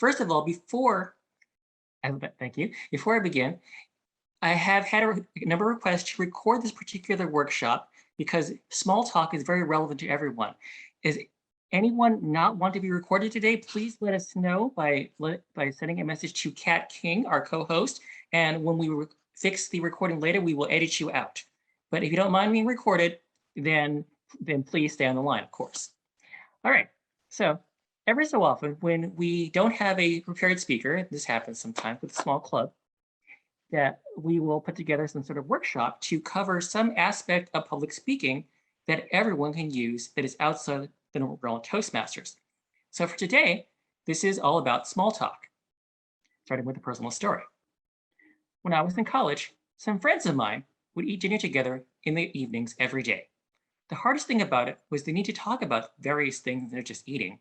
First of all, thank you. Before I begin, I have had a number of requests to record this particular workshop because small talk is very relevant to everyone. Is anyone not want to be recorded today? Please let us know by sending a message to Kat King, our co-host. And when we fix the recording later, we will edit you out. But if you don't mind being recorded, then please stay on the line, of course. All right, so every so often when we don't have a prepared speaker, this happens sometimes with a small club, that we will put together some sort of workshop to cover some aspect of public speaking that everyone can use that is outside the realm of Toastmasters. So for today, this is all about small talk, starting with a personal story. When I was in college, some friends of mine would eat dinner together in the evenings every day. The hardest thing about it was they need to talk about various things than just eating.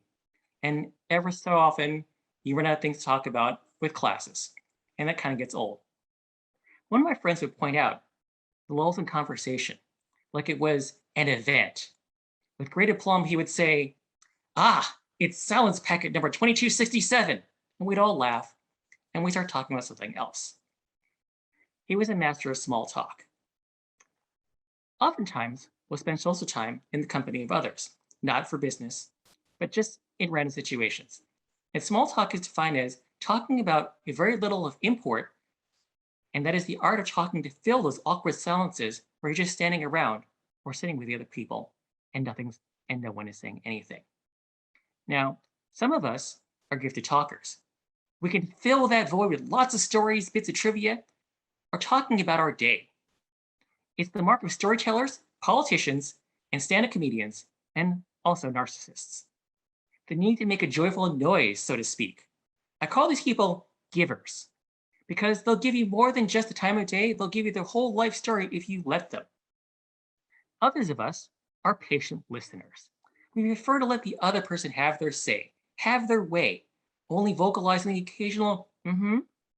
And ever so often, you run out of things to talk about with classes, and that kind of gets old. One of my friends would point out the lulls in conversation, like it was an event. With great aplomb, he would say, "Ah, it's silence packet number 2267." And we'd all laugh, and we'd start talking about something else. He was a master of small talk. Oftentimes, we'll spend social time in the company of others, not for business, but just in random situations. And small talk is defined as talking about a very little of import, and that is the art of talking to fill those awkward silences where you're just standing around or sitting with the other people and no one is saying anything. Now, some of us are gifted talkers. We can fill that void with lots of stories, bits of trivia, or talking about our day. It's the mark of storytellers, politicians, and stand-up comedians, and also narcissists. The need to make a joyful noise, so to speak. I call these people givers, because they'll give you more than just the time of day, they'll give you their whole life story if you let them. Others of us are patient listeners. We prefer to let the other person have their say, have their way, only vocalizing the occasional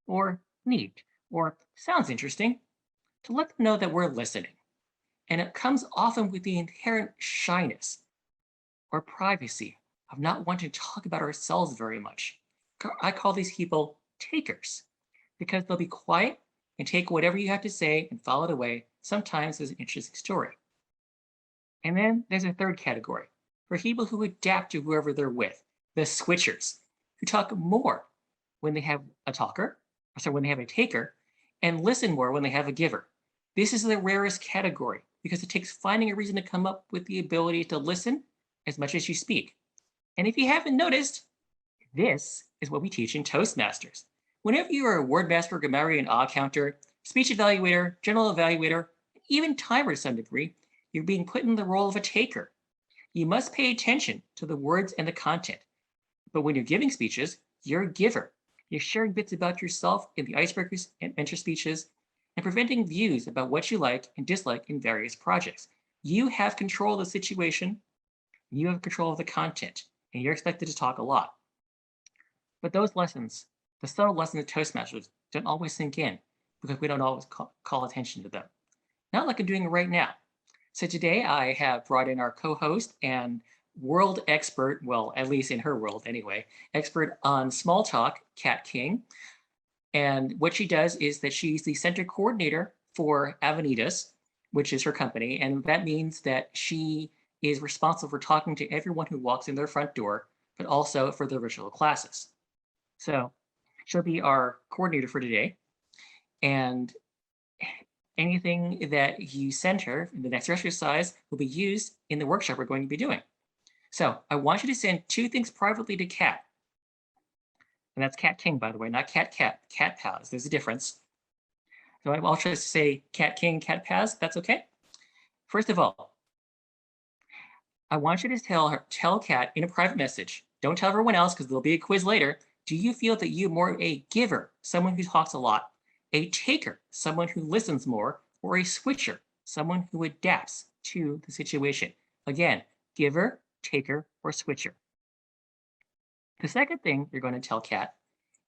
or neat, or sounds interesting, to let them know that we're listening. And it comes often with the inherent shyness or privacy of not wanting to talk about ourselves very much. I call these people takers, because they'll be quiet and take whatever you have to say and file it away, sometimes as an interesting story. And then there's a third category, for people who adapt to whoever they're with, the switchers, who talk more when they have a taker, and listen more when they have a giver. This is the rarest category because it takes finding a reason to come up with the ability to listen as much as you speak. And if you haven't noticed, this is what we teach in Toastmasters. Whenever you are a word master, grammarian, odd counter, speech evaluator, general evaluator, even timer to some degree, you're being put in the role of a taker. You must pay attention to the words and the content. But when you're giving speeches, you're a giver. You're sharing bits about yourself in the icebreakers and mentor speeches, and presenting views about what you like and dislike in various projects. You have control of the situation, you have control of the content, and you're expected to talk a lot. But those lessons, the subtle lessons of Toastmasters, don't always sink in because we don't always call attention to them. Not like I'm doing right now. So today I have brought in our co-host and world expert, well, at least in her world anyway, expert on small talk, Kat King. And what she does is that she's the center coordinator for Avenidas, which is her company. And that means that she is responsible for talking to everyone who walks in their front door, but also for the virtual classes. So she'll be our coordinator for today. And anything that you send her in the next exercise will be used in the workshop we're going to be doing. So I want you to send 2 things privately to Kat. And that's Kat King, by the way, not Cat Paz. There's a difference. So I'll try to say Kat King, Cat Paz. That's okay. First of all, I want you to tell Kat in a private message. Don't tell everyone else because there'll be a quiz later. Do you feel that you're more a giver, someone who talks a lot, a taker, someone who listens more, or a switcher, someone who adapts to the situation? Again, giver, taker, or switcher. The second thing you're going to tell Kat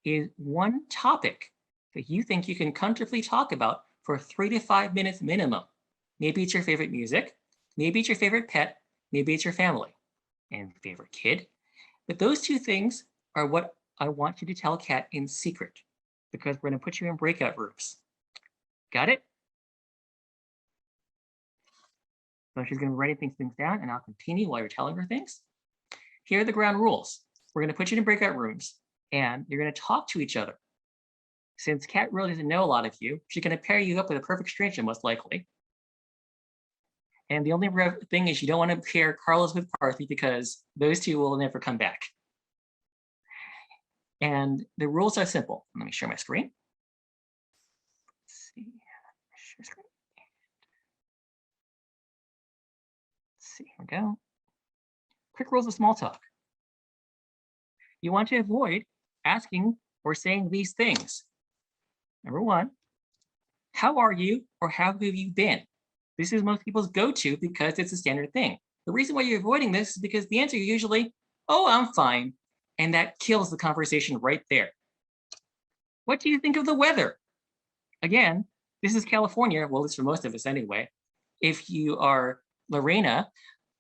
is one topic that you think you can comfortably talk about for 3 to 5 minutes minimum. Maybe it's your favorite music, maybe it's your favorite pet, maybe it's your family and favorite kid. But those 2 things are what I want you to tell Kat in secret because we're going to put you in breakout rooms. Got it? So she's going to be writing things down, and I'll continue while you're telling her things. Here are the ground rules. We're going to put you in breakout rooms, and you're going to talk to each other. Since Kat really doesn't know a lot of you, she's going to pair you up with a perfect stranger, most likely. And the only thing is you don't want to pair Carlos with Parthy because those two will never come back. And the rules are simple. Let me share my screen. Let's see. Share screen. Let's see. Here we go. Quick rules of small talk. You want to avoid asking or saying these things. Number one, how are you or how have you been? This is most people's go-to because it's a standard thing. The reason why you're avoiding this is because the answer is usually, oh, I'm fine. And that kills the conversation right there. What do you think of the weather? Again, this is California. Well, it's for most of us anyway. If you are Lorena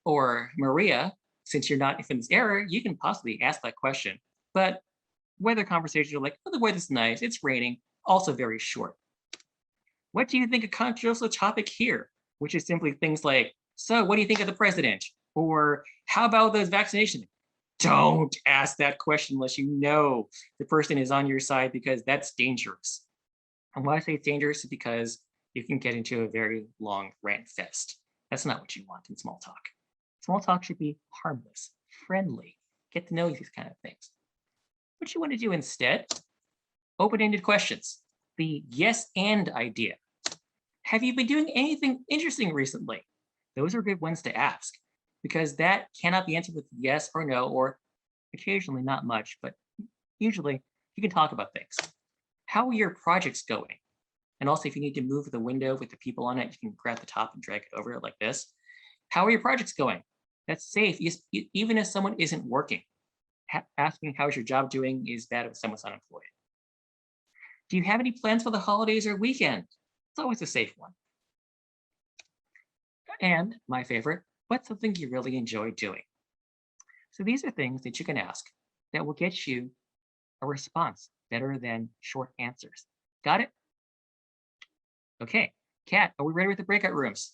or Maria, since you're not in this area, you can possibly ask that question. But weather conversations are like, oh, the weather's nice, it's raining, also very short. What do you think of controversial topic here? Which is simply things like, so what do you think of the president? Or how about those vaccinations? Don't ask that question unless you know the person is on your side because that's dangerous. And why I say it's dangerous is because you can get into a very long rant fest. That's not what you want in small talk. Small talk should be harmless, friendly, get to know these kind of things. What you want to do instead, open-ended questions, the yes and idea. Have you been doing anything interesting recently? Those are good ones to ask because that cannot be answered with yes or no, or occasionally not much, but usually you can talk about things. How are your projects going? And also if you need to move the window with the people on it, you can grab the top and drag it over like this. How are your projects going? That's safe, even if someone isn't working. Asking how's your job doing is bad if someone's unemployed. Do you have any plans for the holidays or weekend? It's always a safe one. And my favorite, what's something you really enjoy doing? So these are things that you can ask that will get you a response better than short answers. Got it? Okay, Kat, are we ready with the breakout rooms?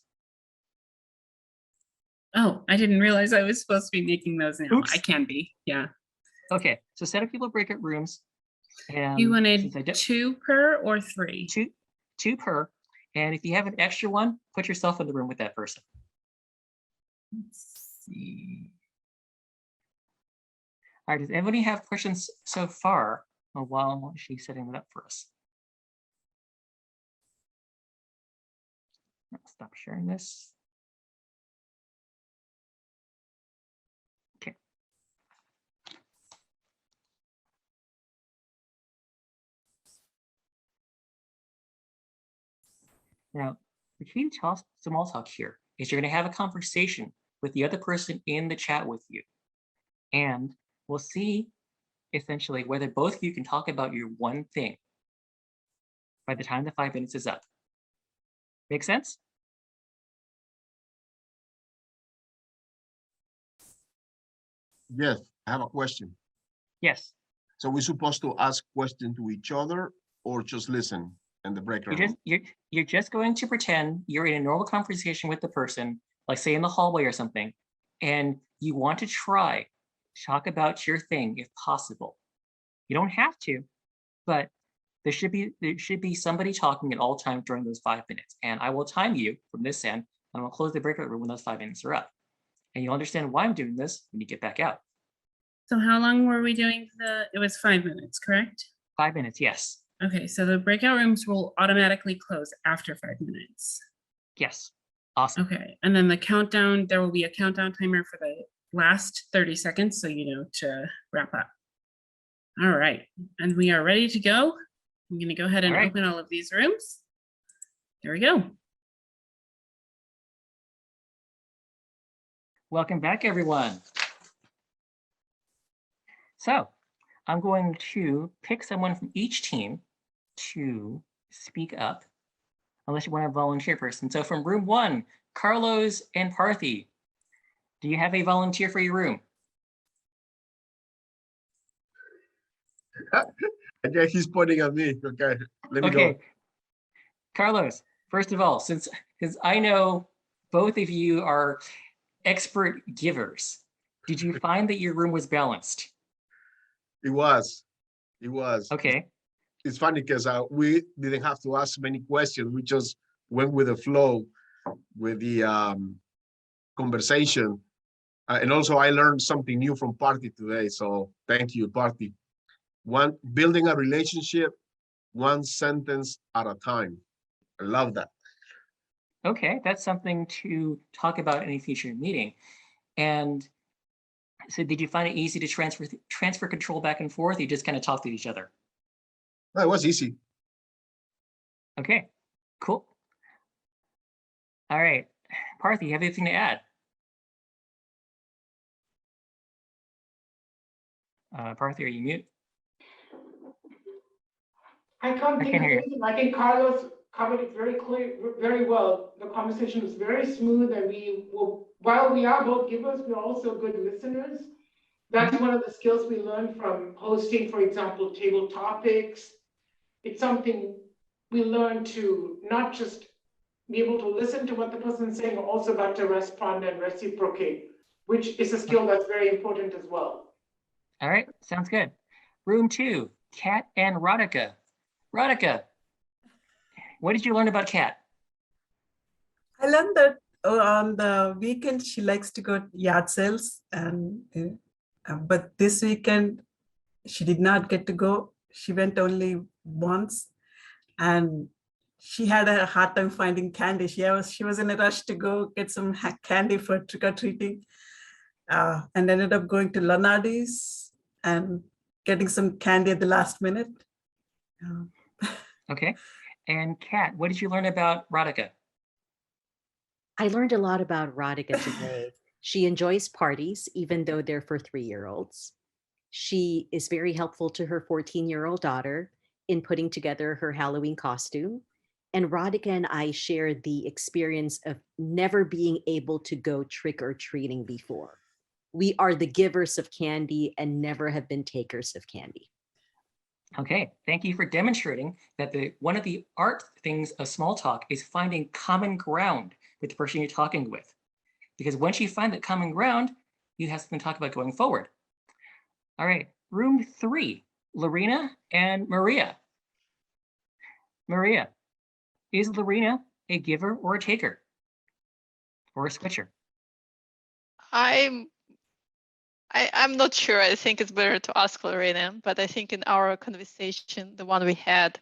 Oh, I didn't realize I was supposed to be making those now. Oops. I can be, yeah. Okay, so set up people breakout rooms. And you wanted 2 per or 3? Two per. And if you have an extra one, put yourself in the room with that person. Let's see. All right, does anybody have questions so far while she's setting it up for us? I'll stop sharing this. Okay. Now, the key to small talk here is you're going to have a conversation with the other person in the chat with you. And we'll see essentially whether both of you can talk about your one thing by the time the 5 minutes is up. Make sense? Yes, I have a question. Yes. So we're supposed to ask questions to each other or just listen in the breakout room? You're just going to pretend you're in a normal conversation with the person, like say in the hallway or something, and you want to try to talk about your thing if possible. You don't have to, but there should be somebody talking at all times during those 5 minutes. And I will time you from this end, and I'll close the breakout room when those 5 minutes are up. And you'll understand why I'm doing this when you get back out. So how long were we doing it was 5 minutes, correct? 5 minutes, yes. Okay, so the breakout rooms will automatically close after 5 minutes. Yes, awesome. Okay, and then the countdown, there will be a countdown timer for the last 30 seconds, so you know to wrap up. All right, and we are ready to go. I'm gonna go ahead and open all of these rooms. There we go. Welcome back, everyone. So I'm going to pick someone from each team to speak up, unless you want a volunteer person. So from room 1, Carlos and Parthy, do you have a volunteer for your room? Okay, he's pointing at me. Okay, let me Okay, go. Carlos, first of all, since I know both of you are expert givers, did you find that your room was balanced? It was. It was. Okay. It's funny because we didn't have to ask many questions. We just went with the flow, with the conversation. And also I learned something new from Party today. So thank you, Party. Building a relationship, one sentence at a time. I love that. Okay, that's something to talk about in a future meeting. And so did you find it easy to transfer control back and forth? You just kind of talked to each other? No, it was easy. Okay, cool. All right, Parthy, you have anything to add? Parthy, are you mute? I can't think of anything. I think Carlos covered it very clear, very well. The conversation was very smooth, and while we are both givers, we're also good listeners. That's one of the skills we learned from hosting, for example, table topics. It's something we learn to not just be able to listen to what the person's saying, but also got to respond and reciprocate, which is a skill that's very important as well. All right, sounds good. Room 2, Kat and Radhika. Radhika, what did you learn about Kat? I learned that on the weekend she likes to go to yard sales, and but this weekend she did not get to go. She went only once, and she had a hard time finding candy. She was in a rush to go get some candy for trick-or-treating, and ended up going to Lanardi's and getting some candy at the last minute. Okay. And Kat, what did you learn about Radhika? I learned a lot about Radhika today. She enjoys parties, even though they're for 3-year-olds. She is very helpful to her 14-year-old daughter in putting together her Halloween costume. And Radhika and I shared the experience of never being able to go trick-or-treating before. We are the givers of candy and never have been takers of candy. Okay, thank you for demonstrating that one of the art things of small talk is finding common ground with the person you're talking with. Because once you find that common ground, you have something to talk about going forward. All right, room 3, Lorena and Maria. Maria, is Lorena a giver or a taker? Or a switcher? I'm not sure. I think it's better to ask Lorena, but I think in our conversation, the one we had,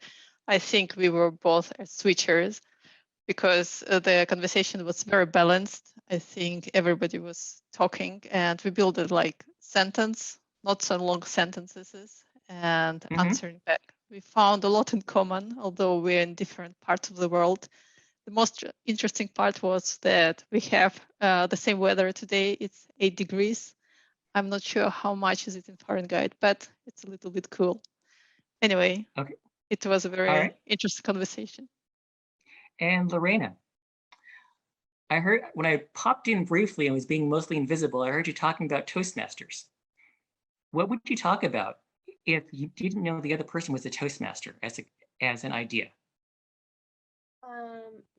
I think we were both switchers because the conversation was very balanced. I think everybody was talking and we built it like sentence, not so long sentences, and answering back. We found a lot in common, although we're in different parts of the world. The most interesting part was that we have the same weather today. It's 8 degrees. I'm not sure how much is it in Fahrenheit, but it's a little bit cool. Anyway, okay. It was a very interesting conversation. And Lorena, I heard when I popped in briefly and was being mostly invisible, I heard you talking about Toastmasters. What would you talk about if you didn't know the other person was a Toastmaster as an idea?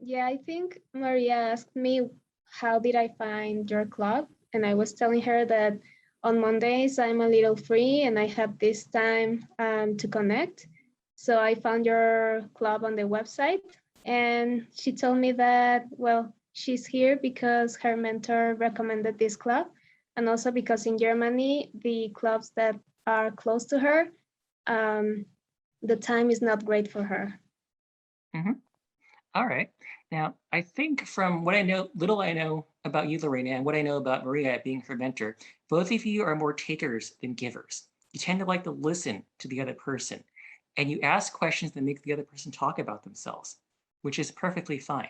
Yeah, I think Maria asked me, how did I find your club? And I was telling her that on Mondays, I'm a little free and I have this time to connect. So I found your club on the website and she told me that, well, she's here because her mentor recommended this club. And also because in Germany, the clubs that are close to her, the time is not great for her. All right. Now, I think from what I know, little I know about you, Lorena, and what I know about Maria being her mentor, both of you are more takers than givers. You tend to like to listen to the other person, and you ask questions that make the other person talk about themselves, which is perfectly fine.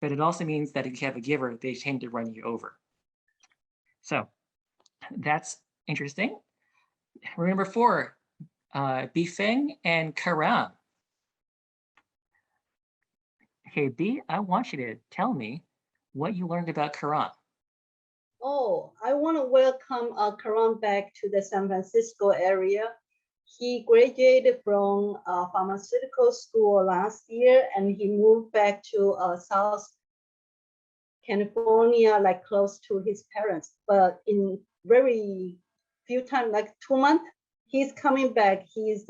But it also means that if you have a giver, they tend to run you over. So that's interesting. Number 4, Bifeng and Karam. Okay, B, I want you to tell me what you learned about Karan. Oh, I want to welcome Karan back to the San Francisco area. he graduated from pharmaceutical school last year, and he moved back to South California, like close to his parents. But in very few time, like 2 months, he's coming back. His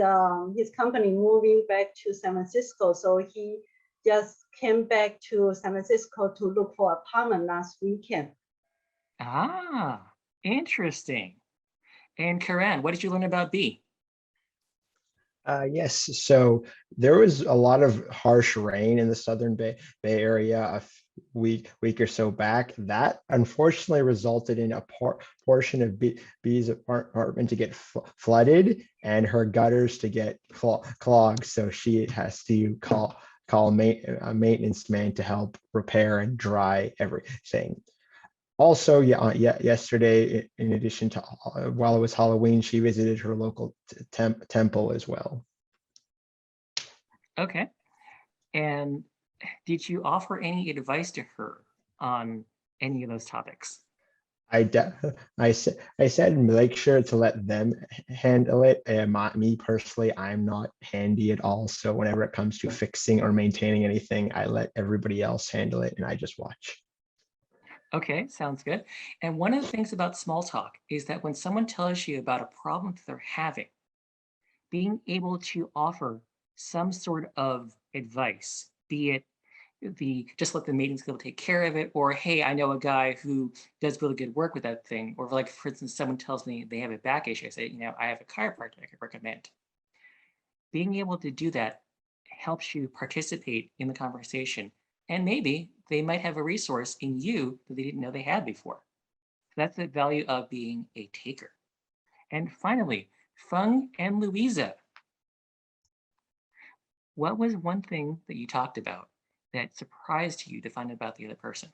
company moving back to San Francisco, so he just came back to San Francisco to look for apartment last weekend. Ah, interesting. And Karen, what did you learn about B? Yes, so there was a lot of harsh rain in the Southern Bay Area a week or so back. That unfortunately resulted in a portion of B's apartment to get flooded and her gutters to get clogged. So she has to call a maintenance man to help repair and dry everything. Also, yesterday, in addition to while it was Halloween, she visited her local temple as well. Okay. And did you offer any advice to her on any of those topics? I said make sure to let them handle it. Me personally, I'm not handy at all. So whenever it comes to fixing or maintaining anything, I let everybody else handle it and I just watch. Okay, sounds good. And one of the things about Smalltalk is that when someone tells you about a problem that they're having, being able to offer some sort of advice, be it just let the meeting skill take care of it, or hey, I know a guy who does really good work with that thing, or like for instance, someone tells me they have a back issue, I say, I have a chiropractor I could recommend. Being able to do that helps you participate in the conversation, and maybe they might have a resource in you that they didn't know they had before. That's the value of being a taker. And finally, Feng and Louisa, what was one thing that you talked about that surprised you to find out about the other person?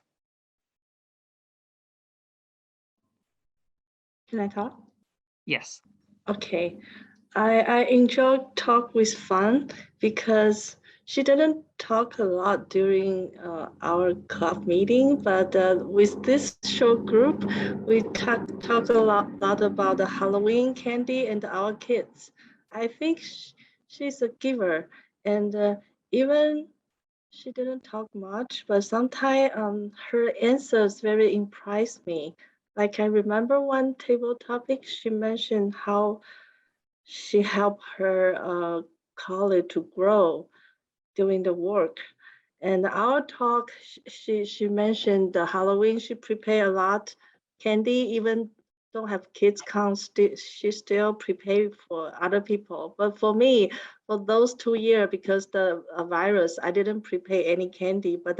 Can I talk? Yes. Okay. I enjoyed talk with Fun because she didn't talk a lot during our club meeting, but with this short group, we talk a lot about the Halloween candy and our kids. I think she's a giver, and even she didn't talk much, but sometimes her answers very impressed me. Like I remember one table topic, she mentioned how she helped her colleague to grow during the work. And our talk, she mentioned the Halloween, she prepared a lot candy, even don't have kids come, she still prepared for other people. But for me, for those 2 years, because the virus, I didn't prepare any candy, but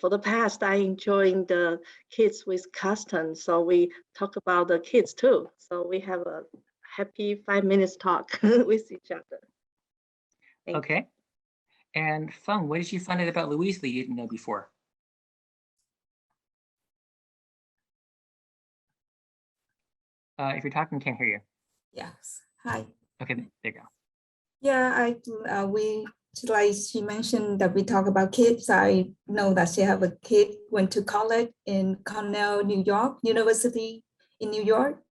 for the past, I enjoying the kids with custom. So we talk about the kids too. So we have a happy 5 minutes talk with each other. Okay. And Feng, what did you find out about Louise that you didn't know before? If you're talking, can't hear you. Yes. Hi. Okay, there you go. Yeah, like she mentioned that we talk about kids. I know that she have a kid went to college in Cornell, New York, University in New York,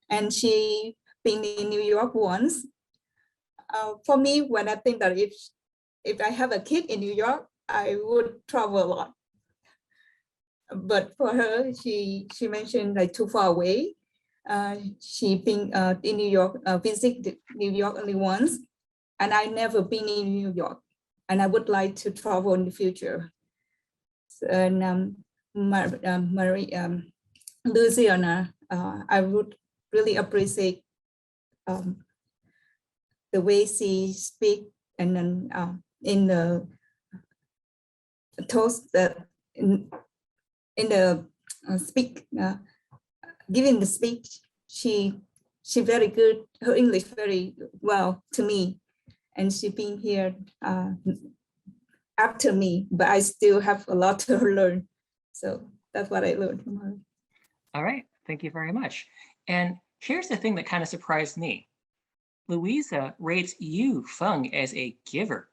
and she been in New York once. For me, when I think that if I have a kid in New York, I would travel a lot. But for her, she mentioned like too far away. She been in New York, visit New York only once, and I never been in New York, and I would like to travel in the future. And Luciana, I would really appreciate the way she speak, and then in the toast in the speak. Giving the speech, she very good. Her English very well to me, and she been here after me, but I still have a lot to learn. So that's what I learned from her. All right, thank you very much. And here's the thing that kind of surprised me. Louisa rates you, Feng, as a giver.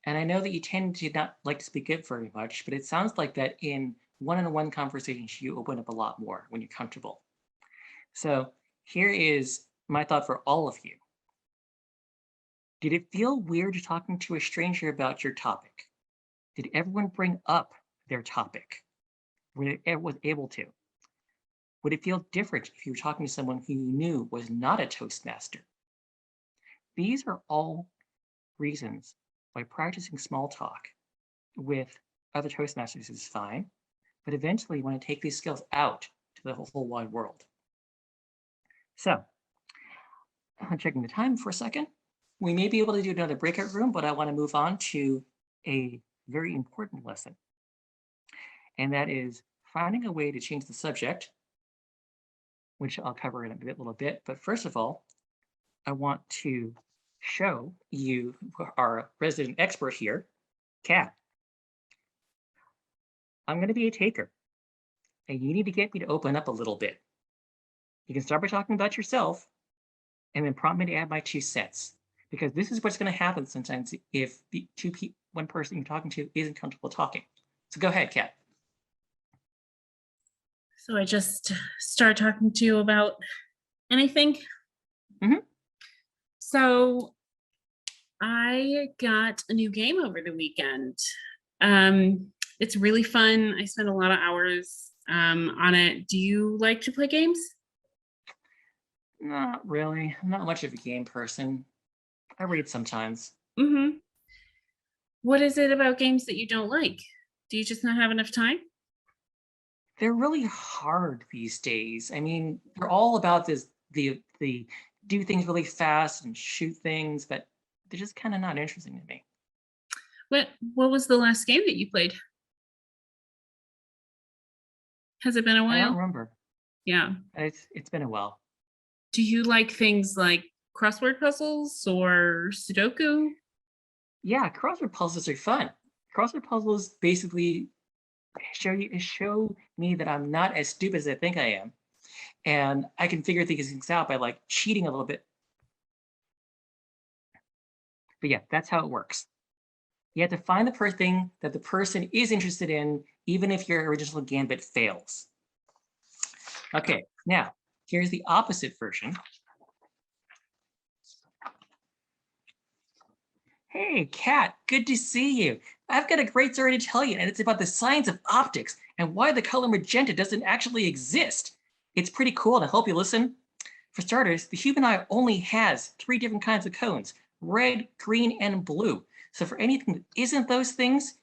And I know that you tend to not like to speak up very much, but it sounds like that in one-on-one conversations, you open up a lot more when you're comfortable. So here is my thought for all of you. Did it feel weird talking to a stranger about your topic? Did everyone bring up their topic? When it was able to? Would it feel different if you were talking to someone who you knew was not a Toastmaster? These are all reasons why practicing small talk with other Toastmasters is fine, but eventually you want to take these skills out to the whole wide world. So, I'm checking the time for a second. We may be able to do another breakout room, but I want to move on to a very important lesson. And that is finding a way to change the subject, which I'll cover in a little bit. But first of all, I want to show you our resident expert here, Kat. I'm going to be a taker, and you need to get me to open up a little bit. You can start by talking about yourself, and then prompt me to add my 2 cents, because this is what's going to happen sometimes if the one person you're talking to isn't comfortable talking. So go ahead, Kat. So I just start talking to you about anything. So I got a new game over the weekend. It's really fun. I spent a lot of hours on it. Do you like to play games? Not really. I'm not much of a game person. I read sometimes. What is it about games that you don't like? Do you just not have enough time? They're really hard these days. I mean, they're all about this, the do things really fast and shoot things, but they're just kind of not interesting to me. What was the last game that you played? Has it been a while? I don't remember. Yeah. It's been a while. Do you like things like crossword puzzles or Sudoku? Yeah, crossword puzzles are fun. Crossword puzzles basically show me that I'm not as stupid as I think I am. And I can figure things out by like cheating a little bit. But yeah, that's how it works. You have to find the thing that the person is interested in, even if your original gambit fails. Okay, now here's the opposite version. Hey, Kat, good to see you. I've got a great story to tell you, and it's about the science of optics and why the color magenta doesn't actually exist. It's pretty cool, and I hope you listen. For starters, the human eye only has 3 different kinds of cones: red, green, and blue. So for anything that isn't those things,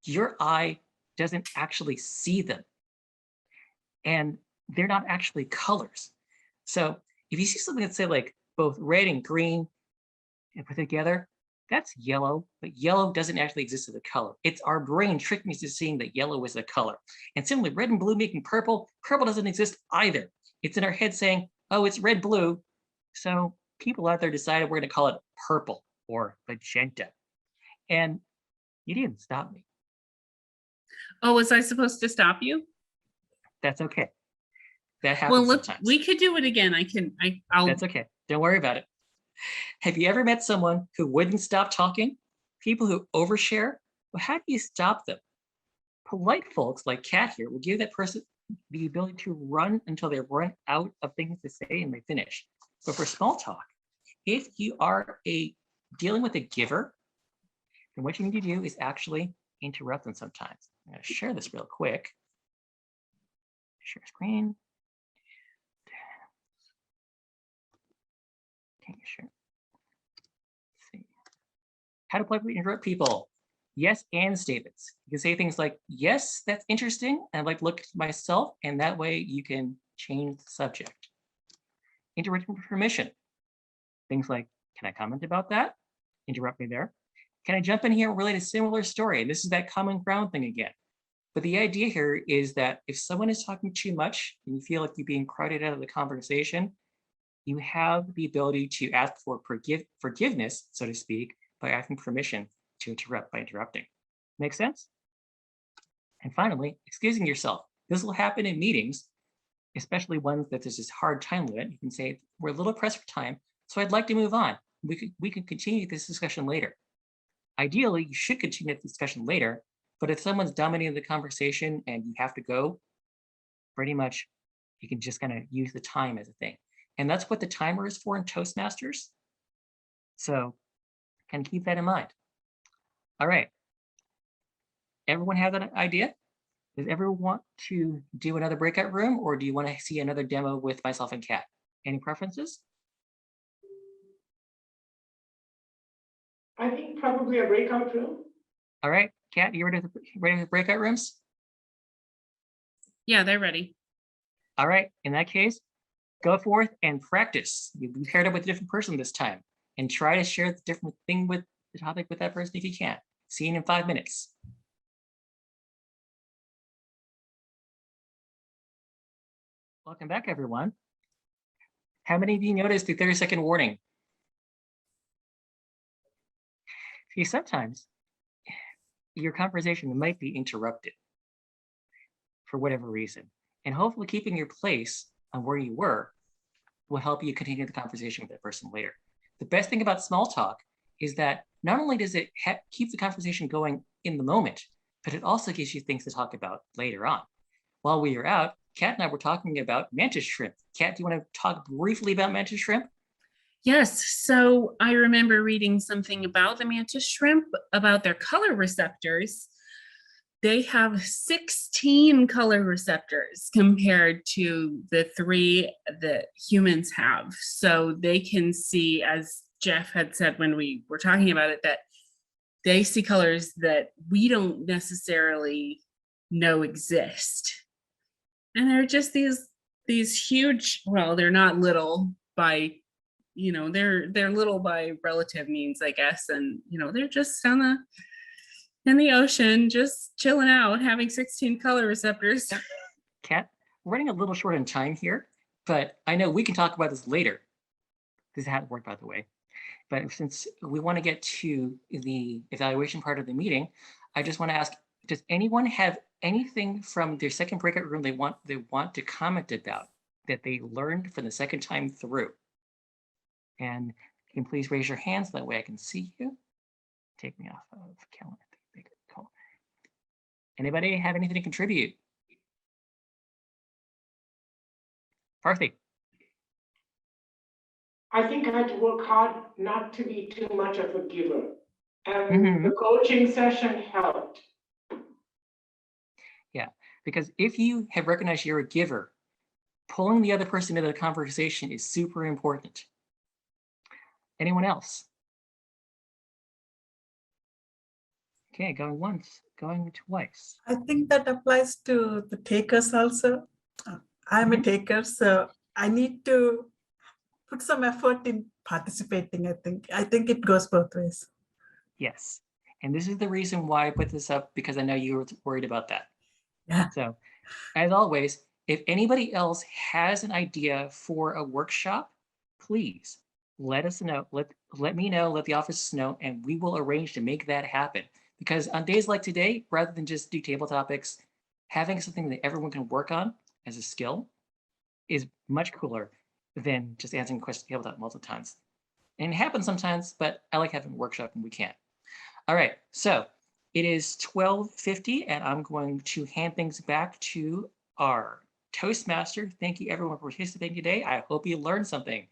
your eye doesn't actually see them. And they're not actually colors. So if you see something that's say like both red and green and put together, that's yellow, but yellow doesn't actually exist as a color. It's our brain tricking us into seeing that yellow is a color. And similarly, red and blue making purple, purple doesn't exist either. It's in our head saying, oh, it's red, blue. So people out there decided we're going to call it purple or magenta. And you didn't stop me. Oh, was I supposed to stop you? That's okay. That happens sometimes. We could do it again. I'll. That's okay. Don't worry about it. Have you ever met someone who wouldn't stop talking? People who overshare? Well, how do you stop them? Polite folks like Kat here will give that person the ability to run until they run out of things to say and they finish. But for small talk, if you are dealing with a giver, then what you need to do is actually interrupt them sometimes. I'm going to share this real quick. Share screen. Okay, sure. Let's see. How to politely interrupt people. Yes and statements. You can say things like, yes, that's interesting. I'd like to look at myself, and that way you can change the subject. Interrupting permission. Things like, can I comment about that? Interrupt me there. Can I jump in here and relate a similar story? And this is that common ground thing again. But the idea here is that if someone is talking too much and you feel like you're being crowded out of the conversation, you have the ability to ask for forgiveness, so to speak, by asking permission to interrupt by interrupting. Make sense? And finally, excusing yourself. This will happen in meetings, especially ones that there's this hard time limit. You can say, we're a little pressed for time, so I'd like to move on. We can continue this discussion later. Ideally, you should continue the discussion later, but if someone's dominating the conversation and you have to go, pretty much you can just kind of use the time as a thing. And that's what the timer is for in Toastmasters. So kind of keep that in mind. All right. Everyone have that idea? Does everyone want to do another breakout room, or do you want to see another demo with myself and Kat? Any preferences? I think probably a breakout room. All right, Kat, you ready for breakout rooms? Yeah, they're ready. All right, in that case, go forth and practice. You'll be paired up with a different person this time, and try to share the different thing with the topic with that person if you can. See you in 5 minutes. Welcome back, everyone. How many of you noticed the 30-second warning? See, sometimes your conversation might be interrupted for whatever reason, and hopefully keeping your place on where you were will help you continue the conversation with that person later. The best thing about Smalltalk is that not only does it keep the conversation going in the moment, but it also gives you things to talk about later on. While we were out, Kat and I were talking about mantis shrimp. Kat, do you want to talk briefly about mantis shrimp? Yes, so I remember reading something about the mantis shrimp, about their color receptors. They have 16 color receptors compared to the 3 that humans have. So they can see, as Jeff had said when we were talking about it, that they see colors that we don't necessarily know exist. And they're just these huge, well, they're not little by, you know, they're little by relative means, I guess. And, you know, they're just in the ocean, just chilling out, having 16 color receptors. Kat, we're running a little short on time here, but I know we can talk about this later. This hadn't worked, by the way. But since we want to get to the evaluation part of the meeting, I just want to ask, does anyone have anything from their second breakout room they want to comment about that they learned for the second time through? And can you please raise your hands, that way I can see you. Take me off of calendar. Anybody have anything to contribute? Parthy. I think I had to work hard not to be too much of a giver. And the coaching session helped. Yeah, because if you have recognized you're a giver, pulling the other person into the conversation is super important. Anyone else? Okay, going once, going twice. I think that applies to the takers also. I'm a taker, so I need to put some effort in participating, I think it goes both ways. Yes, and this is the reason why I put this up, because I know you were worried about that. Yeah. So, as always, if anybody else has an idea for a workshop, please let us know. Let me know, let the office know, and we will arrange to make that happen. Because on days like today, rather than just do table topics, having something that everyone can work on as a skill is much cooler than just answering questions tabletop multiple times. And it happens sometimes, but I like having a workshop when we can. All right, so it is 12:50, and I'm going to hand things back to our Toastmaster. Thank you everyone for participating today. I hope you learned something.